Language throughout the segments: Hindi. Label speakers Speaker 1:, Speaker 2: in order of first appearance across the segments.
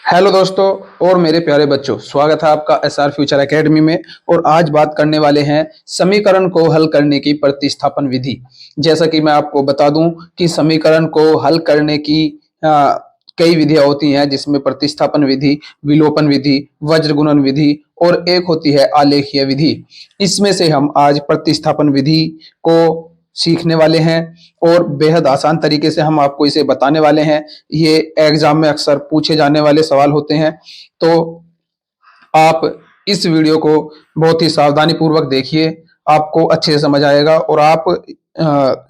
Speaker 1: हेलो दोस्तों और मेरे प्यारे बच्चों, स्वागत है आपका एसआर फ्यूचर एकेडमी में। और आज बात करने वाले हैं समीकरण को हल करने की प्रतिस्थापन विधि। जैसा कि मैं आपको बता दूं कि समीकरण को हल करने की कई विधियां होती हैं, जिसमें प्रतिस्थापन विधि, विलोपन विधि, वज्र गुणन विधि और एक होती है आलेखीय विधि। इसमें से हम आज प्रतिस्थापन विधि को सीखने वाले हैं और बेहद आसान तरीके से हम आपको इसे बताने वाले हैं। ये एग्जाम में अक्सर पूछे जाने वाले सवाल होते हैं, तो आप इस वीडियो को बहुत ही सावधानी पूर्वक देखिए, आपको अच्छे से समझ आएगा और आप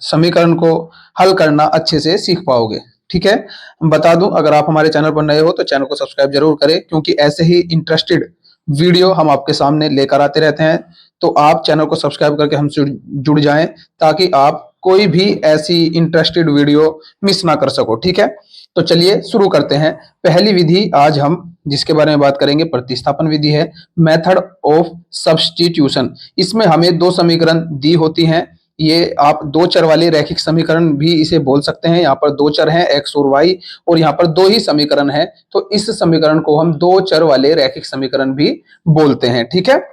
Speaker 1: समीकरण को हल करना अच्छे से सीख पाओगे। ठीक है, बता दूं, अगर आप हमारे चैनल पर नए हो तो चैनल को सब्सक्राइब जरूर करें, क्योंकि ऐसे ही इंटरेस्टेड वीडियो हम आपके सामने लेकर आते रहते हैं। तो आप चैनल को सब्सक्राइब करके हमसे जुड़ जाएं, ताकि आप कोई भी ऐसी इंटरेस्टेड वीडियो मिस ना कर सको। ठीक है, तो चलिए शुरू करते हैं। पहली विधि आज हम जिसके बारे में बात करेंगे प्रतिस्थापन विधि है, मेथड ऑफ सब्स्टिट्यूशन। इसमें हमें दो समीकरण दी होती हैं। ये आप दो चर वाले रैखिक समीकरण भी इसे बोल सकते हैं। यहाँ पर दो चर हैं एक्स और वाई, और यहाँ पर दो ही समीकरण है, तो इस समीकरण को हम दो चर वाले रैखिक समीकरण भी बोलते हैं। ठीक है,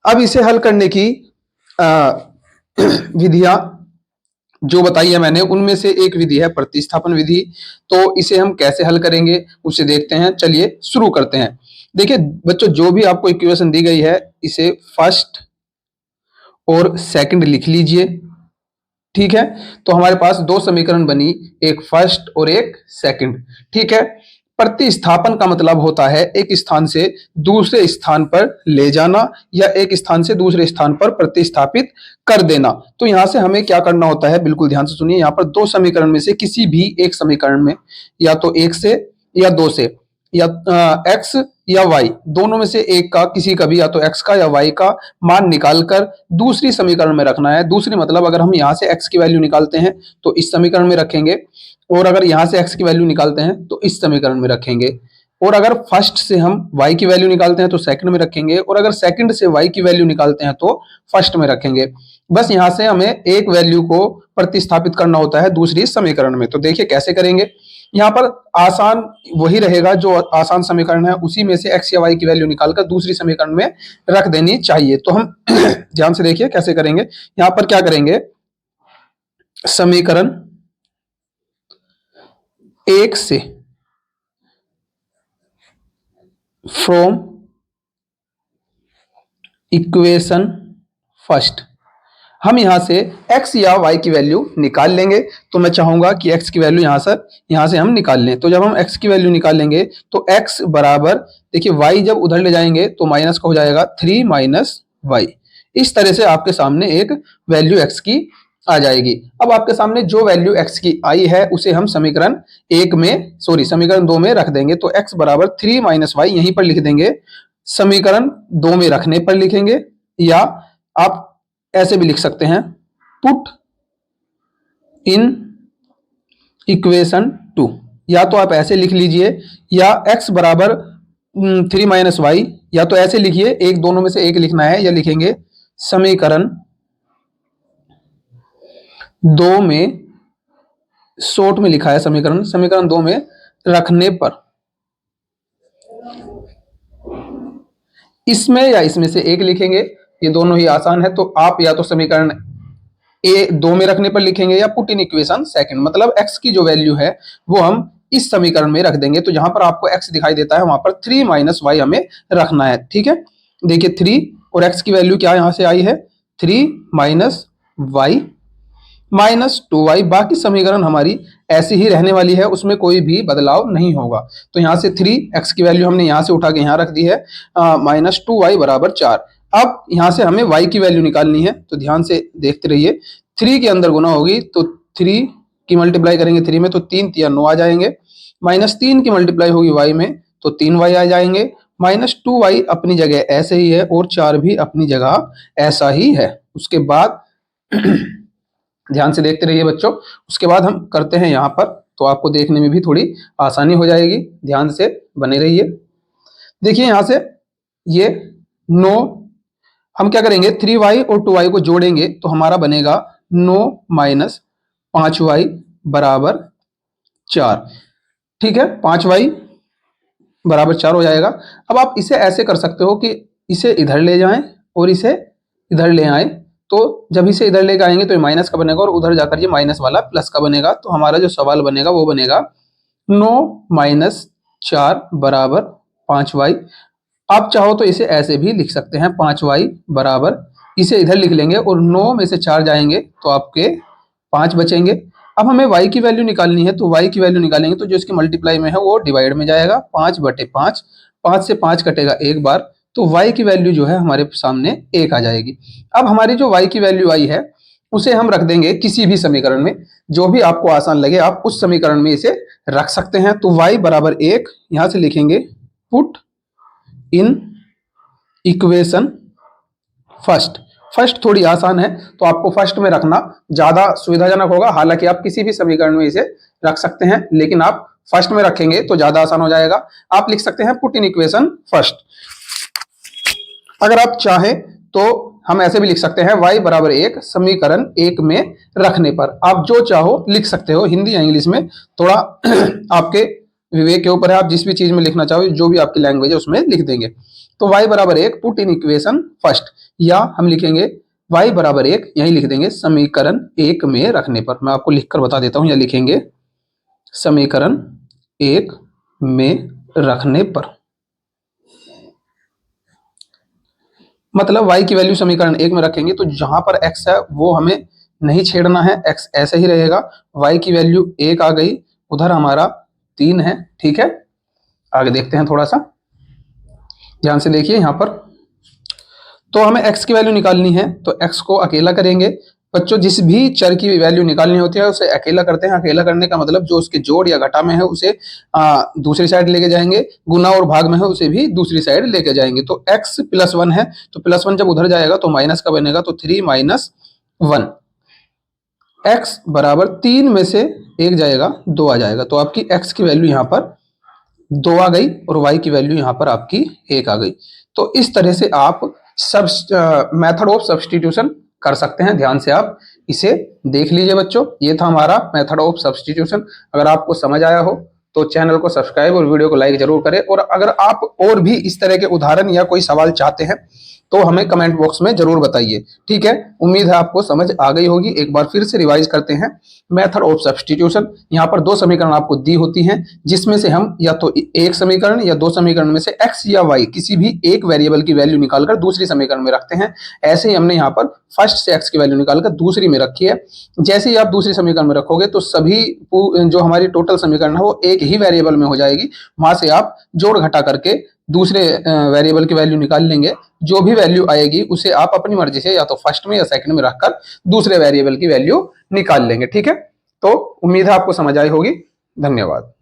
Speaker 1: अब इसे हल करने की विधियां जो बताई है मैंने, उनमें से एक विधि है प्रतिस्थापन विधि। तो इसे हम कैसे हल करेंगे उसे देखते हैं। चलिए शुरू करते हैं। देखिए बच्चों, जो भी आपको इक्वेशन दी गई है, इसे फर्स्ट और सेकंड लिख लीजिए। ठीक है, तो हमारे पास दो समीकरण बनी, एक फर्स्ट और एक सेकंड। ठीक है, प्रतिस्थापन का मतलब होता है एक स्थान से दूसरे स्थान पर ले जाना या एक स्थान से दूसरे स्थान पर प्रतिस्थापित कर देना। तो यहां से हमें क्या करना होता है, बिल्कुल ध्यान से सुनिए। यहां पर दो समीकरण में से किसी भी एक समीकरण में, या तो एक से या दो से, या एक्स या वाई, दोनों में से एक का, किसी का भी, या तो एक्स का या वाई का मान निकालकर दूसरी समीकरण में रखना है। दूसरी मतलब अगर हम यहां से एक्स की वैल्यू निकालते हैं तो इस समीकरण में रखेंगे, और अगर यहां से एक्स की वैल्यू निकालते हैं तो इस समीकरण में रखेंगे, और अगर फर्स्ट से हम वाई की वैल्यू निकालते हैं तो सेकंड में रखेंगे, और अगर सेकंड से वाई की वैल्यू निकालते हैं तो फर्स्ट में रखेंगे। बस यहां से हमें एक वैल्यू को प्रतिस्थापित करना होता है दूसरी समीकरण में। तो देखिए कैसे करेंगे। यहाँ पर आसान वही रहेगा, जो आसान समीकरण है उसी में से एक्स या वाई की वैल्यू निकालकर दूसरी समीकरण में रख देनी चाहिए। तो हम ध्यान से देखिए कैसे करेंगे। यहां पर क्या करेंगे, समीकरण एक से, फ्रॉम इक्वेशन फर्स्ट, हम यहां से x या y की वैल्यू निकाल लेंगे। तो मैं चाहूंगा कि x की वैल्यू यहां से हम निकाल लें। तो जब हम x की वैल्यू निकाल लेंगे तो x बराबर, देखिए y जब उधर ले जाएंगे तो माइनस का हो जाएगा 3 माइनस वाई। इस तरह से आपके सामने एक वैल्यू x की आ जाएगी। अब आपके सामने जो वैल्यू x की आई है उसे हम समीकरण 2 में रख देंगे। तो x बराबर 3 माइनस वाई यहीं पर लिख देंगे, समीकरण 2 में रखने पर लिखेंगे, या आप ऐसे भी लिख सकते हैं, पुट इन इक्वेशन 2। या तो आप ऐसे लिख लीजिए, या x बराबर 3 माइनस वाई, या तो ऐसे लिखिए, एक दोनों में से एक लिखना है, या लिखेंगे समीकरण 2 में, शॉर्ट में लिखा है समीकरण 2 में रखने पर, इसमें या इसमें से एक लिखेंगे। ये दोनों ही आसान है। तो आप या तो समीकरण ए 2 में रखने पर लिखेंगे, या पुट इन इक्वेशन सेकंड, मतलब x की जो वैल्यू है वो हम इस समीकरण में रख देंगे। तो जहां पर आपको x दिखाई देता है वहां पर 3 माइनस वाई हमें रखना है। ठीक है, देखिए 3 और x की वैल्यू क्या यहां से आई है, 3 माइनस वाई माइनस 2y। बाकी समीकरण हमारी ऐसी ही रहने वाली है, उसमें कोई भी बदलाव नहीं होगा। तो यहाँ से 3x की वैल्यू हमने यहाँ से उठा के यहाँ रख दी है, माइनस 2y बराबर 4। अब यहाँ से हमें y की वैल्यू निकालनी है, तो ध्यान से देखते रहिए। 3 के अंदर गुना होगी तो 3 की मल्टीप्लाई करेंगे 3 में तो 3 तिया 9 आ जाएंगे, माइनस 3 की मल्टीप्लाई होगी y में तो 3y आ जाएंगे, माइनस 2y अपनी जगह ऐसे ही है और 4 भी अपनी जगह ऐसा ही है। उसके बाद ध्यान से देखते रहिए बच्चों। उसके बाद हम करते हैं यहाँ पर, तो आपको देखने में भी थोड़ी आसानी हो जाएगी। ध्यान से बने रहिए। देखिए यहाँ से ये 9, हम क्या करेंगे 3y और 2y को जोड़ेंगे तो हमारा बनेगा 9 माइनस 5y बराबर 4। ठीक है, 5y बराबर 4 हो जाएगा। अब आप इसे ऐसे कर सकते हो कि इसे इधर ले जाएं और इसे इधर ले आए, तो जब इसे इधर लेकर आएंगे तो ये माइनस का बनेगा और उधर जाकर ये माइनस वाला प्लस का बनेगा। तो हमारा जो सवाल बनेगा वो बनेगा 9 माइनस 4 बराबर 5y। आप चाहो तो इसे ऐसे भी लिख सकते हैं 5y बराबर, इसे इधर लिख लेंगे और 9 में से 4 जाएंगे तो आपके 5 बचेंगे। अब हमें y की वैल्यू निकालनी है, तो y की वैल्यू निकालेंगे तो जो इसकी मल्टीप्लाई में है वो डिवाइड में जाएगा, 5/5, 5 से 5 कटेगा एक बार, तो y की वैल्यू जो है हमारे सामने 1 आ जाएगी। अब हमारी जो y की वैल्यू आई है उसे हम रख देंगे किसी भी समीकरण में, जो भी आपको आसान लगे आप उस समीकरण में इसे रख सकते हैं। तो y बराबर 1 यहां से लिखेंगे, put in equation first. First थोड़ी आसान है तो आपको फर्स्ट में रखना ज्यादा सुविधाजनक होगा, हालांकि आप किसी भी समीकरण में इसे रख सकते हैं, लेकिन आप फर्स्ट में रखेंगे तो ज्यादा आसान हो जाएगा। आप लिख सकते हैं पुट इन इक्वेशन फर्स्ट। अगर आप चाहें तो हम ऐसे भी लिख सकते हैं y बराबर 1 समीकरण 1 में रखने पर। आप जो चाहो लिख सकते हो, हिंदी या इंग्लिश में थोड़ा आपके विवेक के ऊपर है, आप जिस भी चीज में लिखना चाहो, जो भी आपकी लैंग्वेज है उसमें लिख देंगे। तो y बराबर 1 पुट इन इक्वेशन फर्स्ट, या हम लिखेंगे y बराबर 1 यही लिख देंगे समीकरण 1 में रखने पर। मैं आपको लिखकर बता देता हूं, या लिखेंगे समीकरण 1 में रखने पर। मतलब y की वैल्यू समीकरण 1 में रखेंगे तो जहां पर x है वो हमें नहीं छेड़ना है, x ऐसे ही रहेगा। y की वैल्यू 1 आ गई, उधर हमारा 3 है, ठीक है। आगे देखते हैं, थोड़ा सा ध्यान से देखिए यहाँ पर। तो हमें x की वैल्यू निकालनी है तो x को अकेला करेंगे। बच्चों जिस भी चर की वैल्यू निकालनी होती है उसे अकेला करते हैं। अकेला करने का मतलब जो उसके जोड़ या घटा में है उसे दूसरी साइड लेके जाएंगे, गुना और भाग में है उसे भी दूसरी साइड लेके जाएंगे। तो x प्लस 1 है तो प्लस 1 जब उधर जाएगा तो माइनस का बनेगा, तो 3 माइनस 1। x बराबर 3 में से 1 जाएगा 2 आ जाएगा, तो आपकी x की वैल्यू यहाँ पर 2 आ गई और y की वैल्यू यहाँ पर आपकी 1 आ गई। तो इस तरह से आप मेथड ऑफ सब्स्टिट्यूशन कर सकते हैं। ध्यान से आप इसे देख लीजिए बच्चों, ये था हमारा मेथड ऑफ सब्स्टिट्यूशन। अगर आपको समझ आया हो तो चैनल को सब्सक्राइब और वीडियो को लाइक जरूर करें। और अगर आप और भी इस तरह के उदाहरण या कोई सवाल चाहते हैं तो हमें कमेंट बॉक्स में जरूर बताइए, ठीक है। उम्मीद है आपको समझ आ गई होगी। एक बार फिर से रिवाइज करते हैं मेथड ऑफ सब्स्टिट्यूशन। यहाँ पर 2 समीकरण आपको दी होती हैं, जिसमें से हम या तो एक समीकरण या 2 समीकरण में से x या y किसी भी एक वेरिएबल की वैल्यू निकालकर दूसरी समीकरण में रखते हैं। ऐसे ही हमने यहाँ पर फर्स्ट से x की वैल्यू निकालकर दूसरी में रखी है। जैसे ही आप दूसरी समीकरण में रखोगे तो सभी जो हमारी टोटल समीकरण है वो एक ही वेरिएबल में हो जाएगी। वहां से आप जोड़ घटा करके दूसरे वेरिएबल की वैल्यू निकाल लेंगे। जो भी वैल्यू आएगी उसे आप अपनी मर्जी से या तो फर्स्ट में या सेकंड में रखकर दूसरे वेरिएबल की वैल्यू निकाल लेंगे, ठीक है। तो उम्मीद है आपको समझ आई होगी। धन्यवाद।